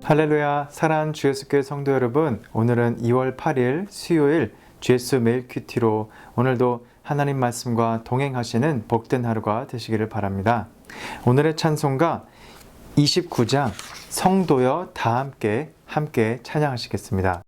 할렐루야, 사랑하는 주 예수교회 성도 여러분, 오늘은 2월 8일 수요일 주 예수 매일 큐티로 오늘도 하나님 말씀과 동행하시는 복된 하루가 되시기를 바랍니다. 오늘의 찬송가 29장 성도여 다 함께 찬양하시겠습니다.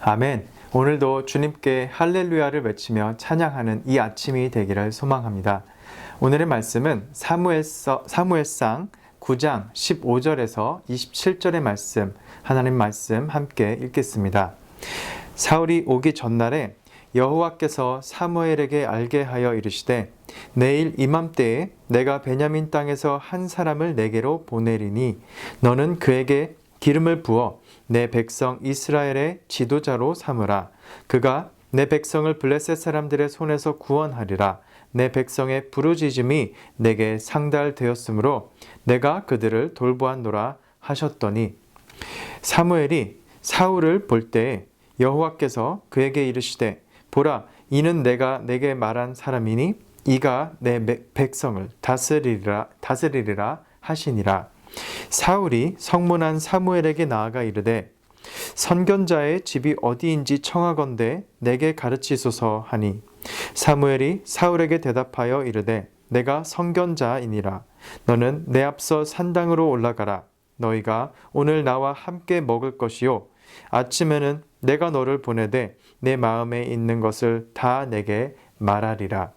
아멘. 오늘도 주님께 할렐루야를 외치며 찬양하는 이 아침이 되기를 소망합니다. 오늘의 말씀은 사무엘상 9장 15절에서 27절의 말씀, 하나님 말씀 함께 읽겠습니다. 사울이 오기 전날에 여호와께서 사무엘에게 알게 하여 이르시되 내일 이맘때에 내가 베냐민 땅에서 한 사람을 내게로 보내리니 너는 그에게 기름을 부어 내 백성 이스라엘의 지도자로 삼으라. 그가 내 백성을 블레셋 사람들의 손에서 구원하리라. 내 백성의 부르짖음이 내게 상달되었으므로 내가 그들을 돌보았노라 하셨더니 사무엘이 사울을 볼 때에 여호와께서 그에게 이르시되 보라, 이는 내가 내게 말한 사람이니 이가 내 백성을 다스리리라 하시니라. 사울이 성문한 사무엘에게 나아가 이르되 선견자의 집이 어디인지 청하건대 내게 가르치소서 하니 사무엘이 사울에게 대답하여 이르되 내가 선견자이니라. 너는 내 앞서 산당으로 올라가라. 너희가 오늘 나와 함께 먹을 것이요 아침에는 내가 너를 보내되 내 마음에 있는 것을 다 내게 말하리라.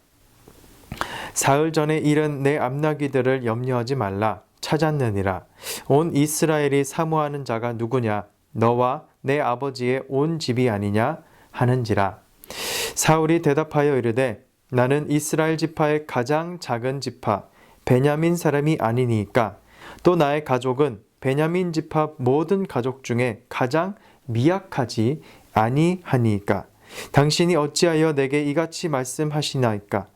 사흘 전에 일은 내 암나귀들을 염려하지 말라. 찾았느니라. 온 이스라엘이 사모하는 자가 누구냐? 너와 내 아버지의 온 집이 아니냐? 하는지라. 사울이 대답하여 이르되 나는 이스라엘 지파의 가장 작은 지파 베냐민 사람이 아니니까 또 나의 가족은 베냐민 지파 모든 가족 중에 가장 미약하지 아니하니까 당신이 어찌하여 내게 이같이 말씀하시나이까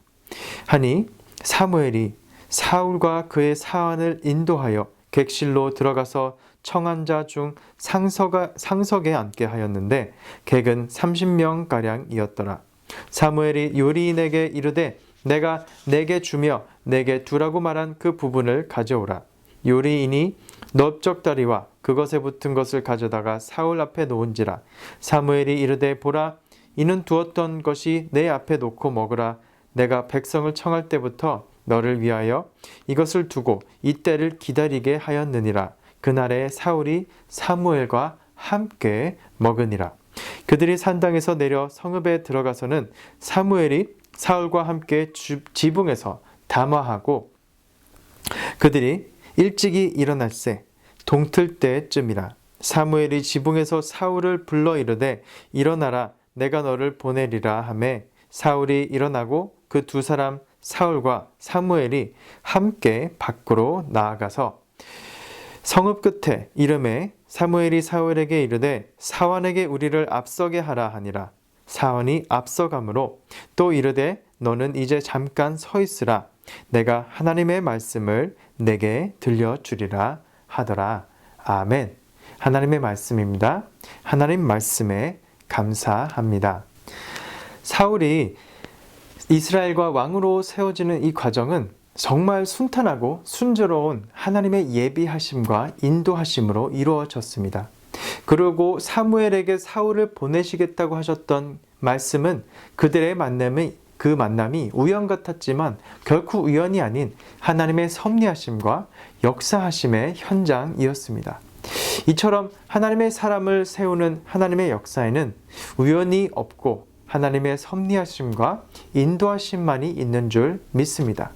하니 사무엘이 사울과 그의 사환을 인도하여 객실로 들어가서 청한 자 중 상석에 앉게 하였는데 객은 30명가량이었더라. 사무엘이 요리인에게 이르되 내가 내게 주며 내게 두라고 말한 그 부분을 가져오라. 요리인이 넓적다리와 그것에 붙은 것을 가져다가 사울 앞에 놓은지라. 사무엘이 이르되 보라, 이는 두었던 것이 내 앞에 놓고 먹으라. 내가 백성을 청할 때부터 너를 위하여 이것을 두고 이때를 기다리게 하였느니라. 그날에 사울이 사무엘과 함께 먹으니라. 그들이 산당에서 내려 성읍에 들어가서는 사무엘이 사울과 함께 지붕에서 담화하고 그들이 일찍이 일어날새 동틀 때쯤이라. 사무엘이 지붕에서 사울을 불러 이르되 일어나라 내가 너를 보내리라 하매 사울이 일어나고 그 두 사람 사울과 사무엘이 함께 밖으로 나아가서 성읍 끝에 이르매 사무엘이 사울에게 이르되 사원에게 우리를 앞서게 하라 하니라. 사원이 앞서가므로 또 이르되 너는 이제 잠깐 서 있으라 내가 하나님의 말씀을 내게 들려주리라 하더라. 아멘. 하나님의 말씀입니다. 하나님 말씀에 감사합니다. 사울이 이스라엘과 왕으로 세워지는 이 과정은 정말 순탄하고 순조로운 하나님의 예비하심과 인도하심으로 이루어졌습니다. 그리고 사무엘에게 사울을 보내시겠다고 하셨던 말씀은 그들의 만남이 우연 같았지만 결코 우연이 아닌 하나님의 섭리하심과 역사하심의 현장이었습니다. 이처럼 하나님의 사람을 세우는 하나님의 역사에는 우연이 없고 하나님의 섭리하심과 인도하심만이 있는 줄 믿습니다.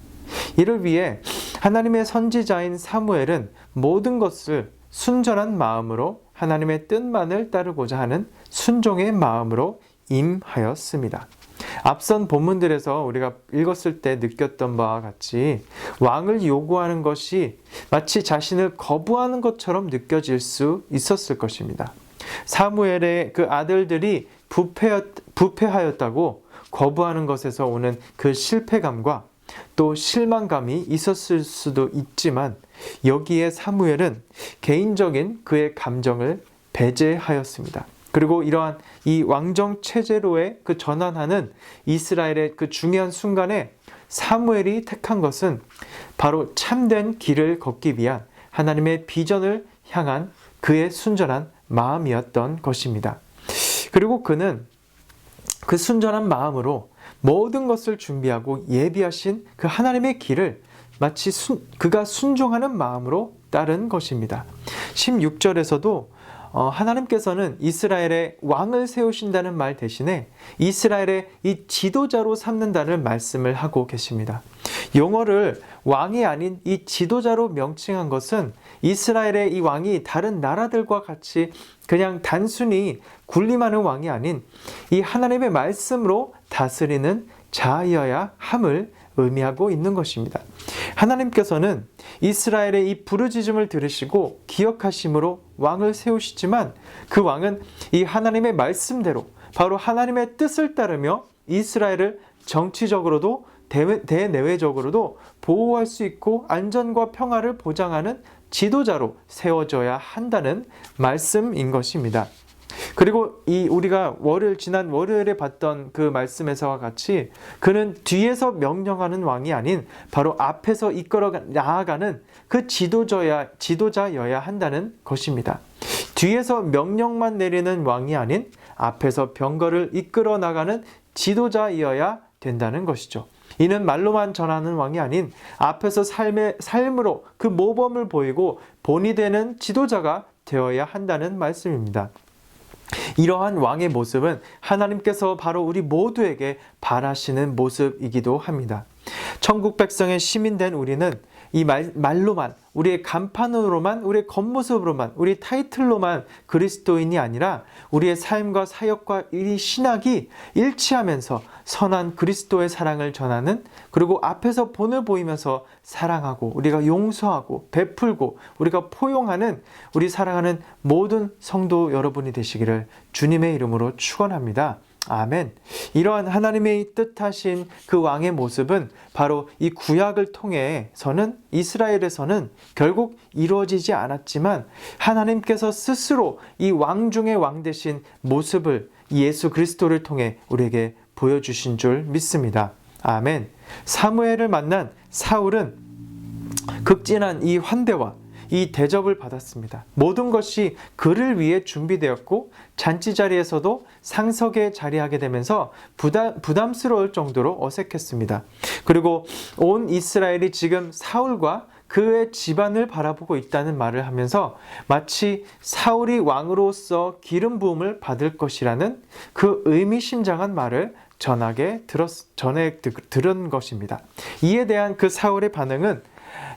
이를 위해 하나님의 선지자인 사무엘은 모든 것을 순전한 마음으로 하나님의 뜻만을 따르고자 하는 순종의 마음으로 임하였습니다. 앞선 본문들에서 우리가 읽었을 때 느꼈던 바와 같이 왕을 요구하는 것이 마치 자신을 거부하는 것처럼 느껴질 수 있었을 것입니다. 사무엘의 그 아들들이 부패하였다고 거부하는 것에서 오는 그 실패감과 또 실망감이 있었을 수도 있지만 여기에 사무엘은 개인적인 그의 감정을 배제하였습니다. 그리고 이러한 이 왕정 체제로의 그 전환하는 이스라엘의 그 중요한 순간에 사무엘이 택한 것은 바로 참된 길을 걷기 위한 하나님의 비전을 향한 그의 순전한 마음이었던 것입니다. 그리고 그는 그 순전한 마음으로 모든 것을 준비하고 예비하신 그 하나님의 길을 마치 그가 순종하는 마음으로 따른 것입니다. 16절에서도 하나님께서는 이스라엘의 왕을 세우신다는 말 대신에 이스라엘의 이 지도자로 삼는다는 말씀을 하고 계십니다. 용어를 왕이 아닌 이 지도자로 명칭한 것은 이스라엘의 이 왕이 다른 나라들과 같이 그냥 단순히 군림하는 왕이 아닌 이 하나님의 말씀으로 다스리는 자이어야 함을 의미하고 있는 것입니다. 하나님께서는 이스라엘의 이 부르짖음을 들으시고 기억하심으로 왕을 세우시지만 그 왕은 이 하나님의 말씀대로 바로 하나님의 뜻을 따르며 이스라엘을 정치적으로도 대내외적으로도 보호할 수 있고 안전과 평화를 보장하는 지도자로 세워져야 한다는 말씀인 것입니다. 그리고 우리가 지난 월요일에 봤던 그 말씀에서와 같이 그는 뒤에서 명령하는 왕이 아닌 바로 앞에서 이끌어 나아가는 그 지도자여야 한다는 것입니다. 뒤에서 명령만 내리는 왕이 아닌 앞에서 병거를 이끌어 나가는 지도자여야 된다는 것이죠. 이는 말로만 전하는 왕이 아닌 앞에서 삶으로 그 모범을 보이고 본이 되는 지도자가 되어야 한다는 말씀입니다. 이러한 왕의 모습은 하나님께서 바로 우리 모두에게 바라시는 모습이기도 합니다. 천국 백성의 시민된 우리는 이 말로만, 우리의 간판으로만, 우리의 겉모습으로만, 우리 타이틀로만 그리스도인이 아니라 우리의 삶과 사역과 이 신학이 일치하면서 선한 그리스도의 사랑을 전하는, 그리고 앞에서 본을 보이면서 사랑하고 우리가 용서하고 베풀고 우리가 포용하는 우리 사랑하는 모든 성도 여러분이 되시기를 주님의 이름으로 축원합니다. 아멘. 이러한 하나님의 뜻하신 그 왕의 모습은 바로 이 구약을 통해서는 이스라엘에서는 결국 이루어지지 않았지만 하나님께서 스스로 이 왕 중의 왕 되신 모습을 예수 그리스도를 통해 우리에게 보여주신 줄 믿습니다. 아멘. 사무엘을 만난 사울은 극진한 이 환대와 이 대접을 받았습니다. 모든 것이 그를 위해 준비되었고 잔치 자리에서도 상석에 자리하게 되면서 부담스러울 정도로 어색했습니다. 그리고 온 이스라엘이 지금 사울과 그의 집안을 바라보고 있다는 말을 하면서 마치 사울이 왕으로서 기름 부음을 받을 것이라는 그 의미심장한 말을 전해 들은 것입니다. 이에 대한 그 사울의 반응은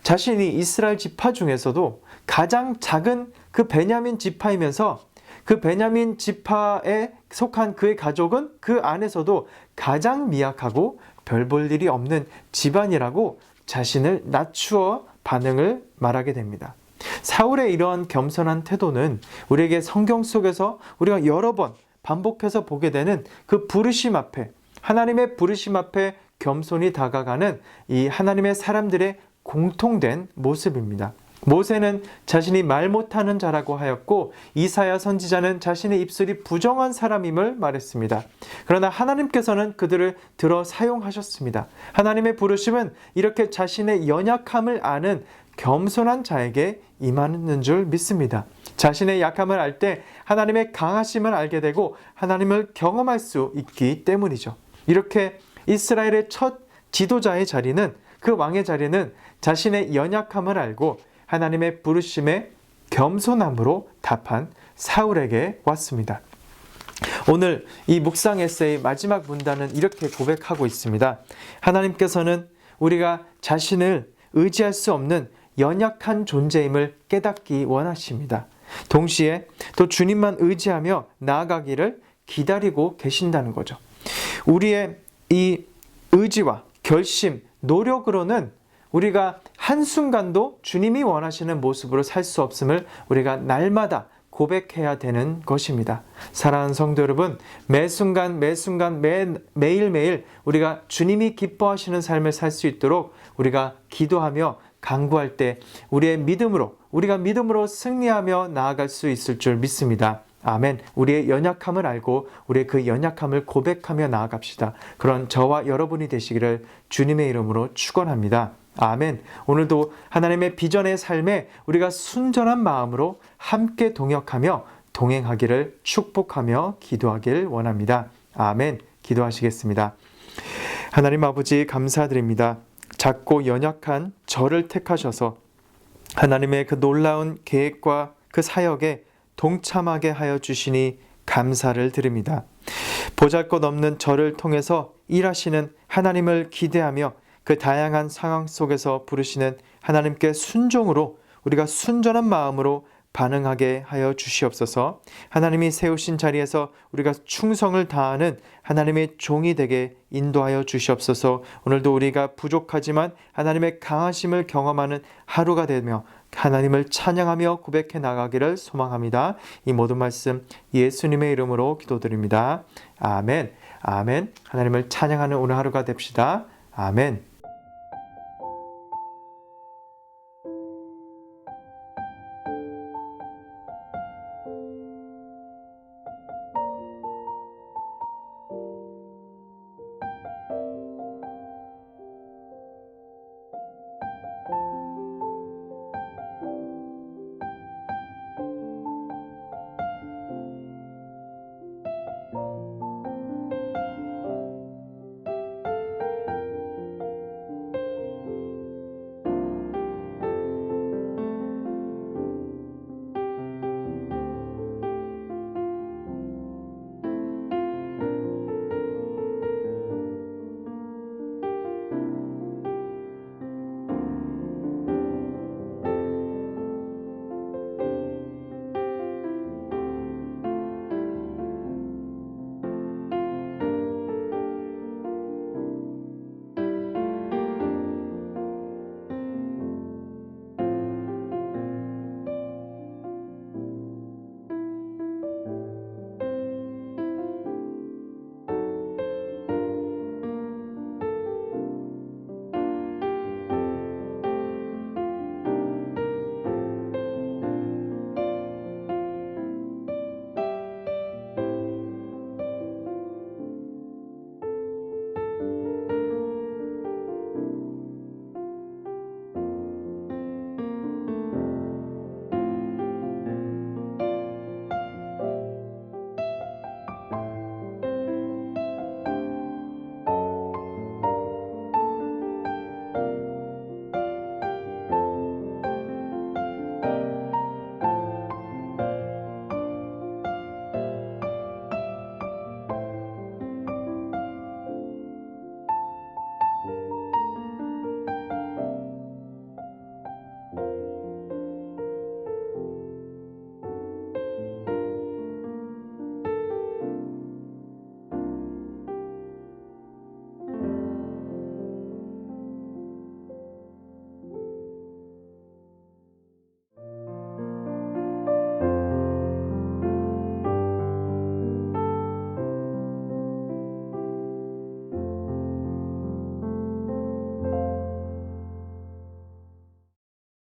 자신이 이스라엘 지파 중에서도 가장 작은 그 베냐민 지파이면서 그 베냐민 지파에 속한 그의 가족은 그 안에서도 가장 미약하고 별 볼 일이 없는 집안이라고 자신을 낮추어 반응을 말하게 됩니다. 사울의 이러한 겸손한 태도는 우리에게 성경 속에서 우리가 여러 번 반복해서 보게 되는 그 부르심 앞에, 하나님의 부르심 앞에 겸손히 다가가는 이 하나님의 사람들의 공통된 모습입니다. 모세는 자신이 말 못하는 자라고 하였고 이사야 선지자는 자신의 입술이 부정한 사람임을 말했습니다. 그러나 하나님께서는 그들을 들어 사용하셨습니다. 하나님의 부르심은 이렇게 자신의 연약함을 아는 겸손한 자에게 임하는 줄 믿습니다. 자신의 약함을 알 때 하나님의 강하심을 알게 되고 하나님을 경험할 수 있기 때문이죠. 이렇게 이스라엘의 첫 지도자의 자리는, 그 왕의 자리는 자신의 연약함을 알고 하나님의 부르심에 겸손함으로 답한 사울에게 왔습니다. 오늘 이 묵상 에세이 마지막 문단은 이렇게 고백하고 있습니다. 하나님께서는 우리가 자신을 의지할 수 없는 연약한 존재임을 깨닫기 원하십니다. 동시에 또 주님만 의지하며 나아가기를 기다리고 계신다는 거죠. 우리의 이 의지와 결심, 노력으로는 우리가 한순간도 주님이 원하시는 모습으로 살 수 없음을 우리가 날마다 고백해야 되는 것입니다. 사랑하는 성도 여러분, 매 순간 매일매일 우리가 주님이 기뻐하시는 삶을 살 수 있도록 우리가 기도하며 간구할 때 우리의 믿음으로, 우리가 믿음으로 승리하며 나아갈 수 있을 줄 믿습니다. 아멘. 우리의 연약함을 알고 우리의 그 연약함을 고백하며 나아갑시다. 그런 저와 여러분이 되시기를 주님의 이름으로 축원합니다. 아멘. 오늘도 하나님의 비전의 삶에 우리가 순전한 마음으로 함께 동역하며 동행하기를 축복하며 기도하길 원합니다. 아멘. 기도하시겠습니다. 하나님 아버지 감사드립니다. 작고 연약한 저를 택하셔서 하나님의 그 놀라운 계획과 그 사역에 동참하게 하여 주시니 감사를 드립니다. 보잘것없는 저를 통해서 일하시는 하나님을 기대하며 그 다양한 상황 속에서 부르시는 하나님께 순종으로 우리가 순전한 마음으로 반응하게 하여 주시옵소서. 하나님이 세우신 자리에서 우리가 충성을 다하는 하나님의 종이 되게 인도하여 주시옵소서. 오늘도 우리가 부족하지만 하나님의 강하심을 경험하는 하루가 되며 하나님을 찬양하며 고백해 나가기를 소망합니다. 이 모든 말씀 예수님의 이름으로 기도드립니다. 아멘. 아멘. 하나님을 찬양하는 오늘 하루가 됩시다. 아멘.